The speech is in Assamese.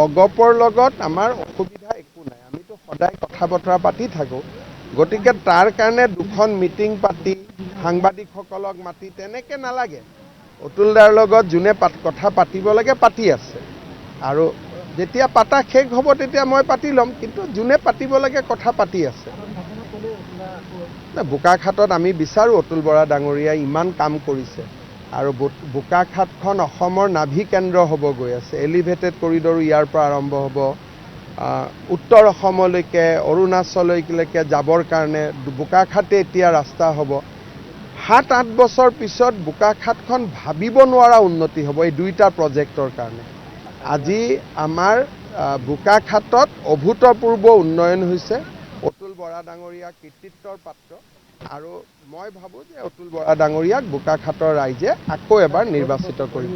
অগপৰ লগত আমাৰ অসুবিধা একো নাই, আমিতো সদায় কথা বতৰা পাতি থাকোঁ। গতিকে তাৰ কাৰণে দুখন মিটিং পাতি সাংবাদিকসকলক মাতি তেনেকৈ নালাগে। অতুল দাৰ লগত যোনে কথা পাতিব লাগে পাতি আছে, আৰু যেতিয়া পাতা শেষ হ'ব তেতিয়া মই পাতি ল'ম, কিন্তু যোনে পাতিব লাগে কথা পাতি আছে। বোকাখাতত আমি বিচাৰোঁ অতুল বৰা ডাঙৰীয়াই ইমান কাম কৰিছে, আৰু বোকাখাতখন অসমৰ নাভি কেন্দ্ৰ হ'ব গৈ আছে। এলিভেটেড কৰিডৰো ইয়াৰ পৰা আৰম্ভ হ'ব, উত্তৰ অসমলৈকে অৰুণাচললৈকে যাবৰ কাৰণে বোকাখাতে এতিয়া ৰাস্তা হ'ব। 7-8 বছৰ পিছত বোকাখাতখন ভাবিব নোৱাৰা উন্নতি হ'ব এই দুইটা প্ৰজেক্টৰ কাৰণে। আজি আমাৰ বোকাখাতত অভূতপূৰ্ব উন্নয়ন হৈছে। অতুল বৰা ডাঙৰীয়া কৃতিত্বৰ পাত্ৰ, আৰু মই ভাবোঁ যে অতুল বৰা ডাঙৰীয়াক বোকাখাতৰ ৰাইজে আকৌ এবাৰ নিৰ্বাচিত কৰিব।